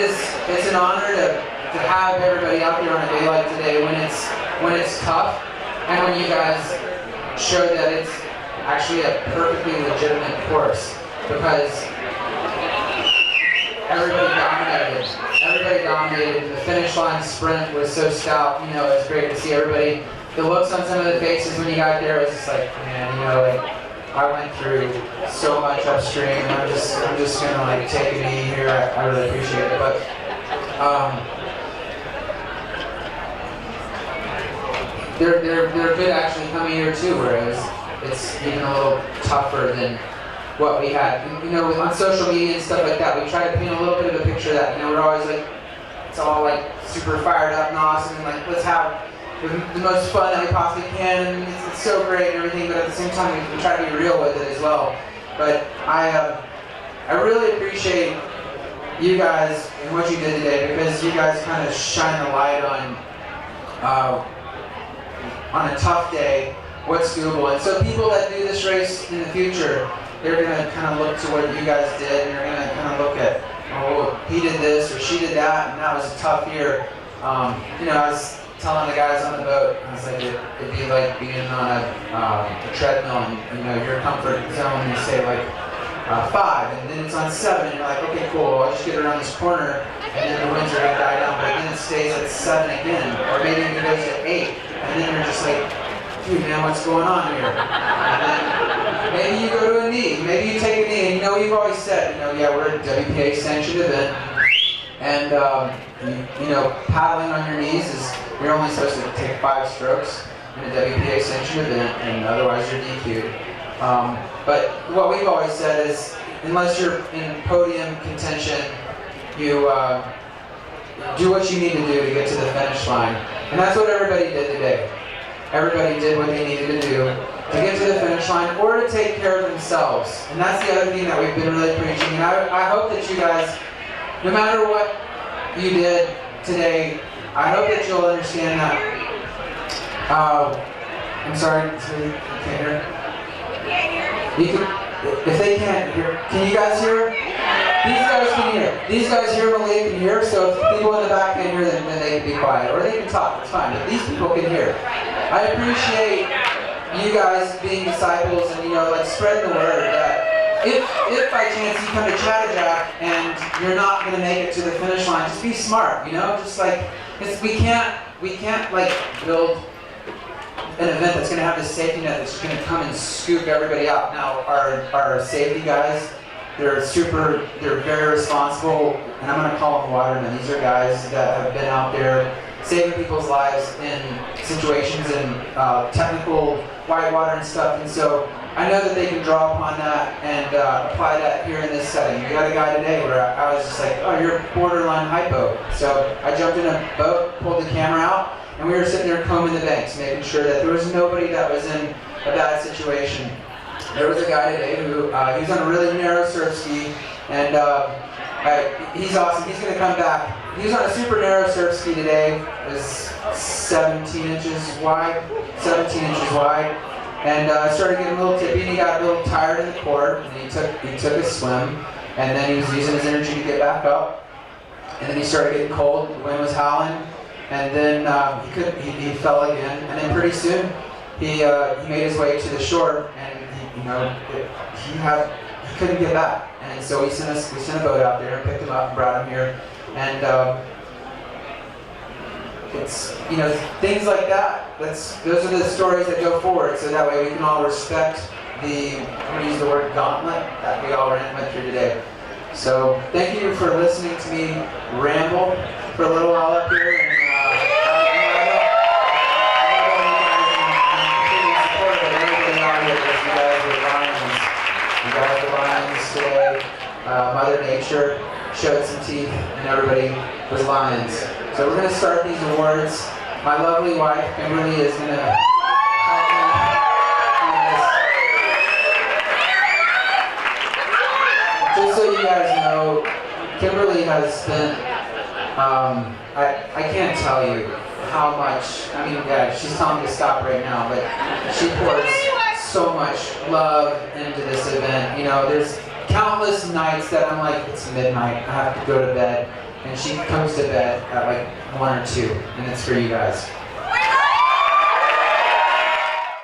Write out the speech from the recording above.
it's an honor to have everybody out there on a day like today when it's tough, and when you guys show that it's actually a perfectly legitimate course, because everybody dominated. Everybody dominated. The finish line sprint was so stout. You know, it was great to see everybody. The looks on some of the faces when you got there was just like, man, you know, like I went through so much upstream. And I'm just gonna like take a knee here. I really appreciate it, but they're good actually coming here too, whereas it's even a little tougher than what we had. You know, on social media and stuff like that, we try to paint a little bit of a picture that, you know, we're always like, it's all like super fired up and awesome, and like let's have the most fun that we possibly can, and it's so great and everything, but at the same time we try to be real with it as well. But I really appreciate you guys and what you did today, because you guys kind of shine the light on a tough day what's doable. And so people that do this race in the future, they're going to kind of look to what you guys did, and they're going to kind of look at, oh, he did this or she did that, and that was a tough year. You know, I was telling the guys on the boat, I was like, it'd be like being on a treadmill, and you know, your comfort zone, you say like 5, and then it's on 7, and you're like, okay, cool, I'll just get around this corner, and then the winds are going to die down, but then it stays at 7 again, or maybe it goes to 8, and then you're just like, dude, man, what's going on here? And then maybe you go to a knee, maybe you take a knee, and you know, we've always said, you know, yeah, we're a WPA sanctioned event, and you know, paddling on your knees is, you're only supposed to take 5 strokes in a WPA sanctioned event, and otherwise you're DQ'd. But what we've always said is, unless you're in podium contention, you do what you need to do to get to the finish line. And that's what everybody did today. Everybody did what they needed to do to get to the finish line, or to take care of themselves. And that's the other thing that we've been really preaching. And I hope that you guys, no matter what you did today, I hope that you'll understand that. I'm sorry, you can't hear? You can, if they can't hear, can you guys hear? These guys can hear. These guys here, Malia can hear, so if people in the back can hear, then they can be quiet. Or they can talk, it's fine, but these people can hear. I appreciate you guys being disciples and, you know, like spreading the word that if by chance you come to Chattajack and you're not going to make it to the finish line, just be smart, you know? Just like, we can't like build an event that's going to have this safety net that's going to come and scoop everybody out. Now, our safety guys, they're very responsible, and I'm going to call them watermen. These are guys that have been out there saving people's lives in situations in technical whitewater and stuff, and so I know that they can draw upon that and apply that here in this setting. We got a guy today where I was just like, oh, you're borderline hypo. So I jumped in a boat, pulled the camera out, and we were sitting there combing the banks, making sure that there was nobody that was in a bad situation. There was a guy today who, he was on a really narrow surf ski, and he's awesome. He's going to come back. He was on a super narrow surf ski today. It was 17 inches wide, and started getting a little tippy, and he got a little tired in the cord, and he took a swim, and then he was using his energy to get back up, and then he started getting cold, the wind was howling, and then he fell again, and then pretty soon he made his way to the shore, and he couldn't get back, and so we sent a boat out there and picked him up and brought him here, and it's, you know, things like that. Those are the stories that go forward, so that way we can all respect I'm going to use the word gauntlet that we all went through today. So thank you for listening to me ramble for a little while up here, and you guys were lions today. Mother Nature showed some teeth, and everybody was lions. So we're going to start these awards. My lovely wife, Kimberly, is going to help me do this. Just so you guys know, Kimberly has spent, I can't tell you how much, I mean, yeah, she's telling me to stop right now, but she pours so much love into this event. You know, there's countless nights that I'm like, it's midnight, I have to go to bed. and she comes to bed at like 1 or 2, and it's for you guys.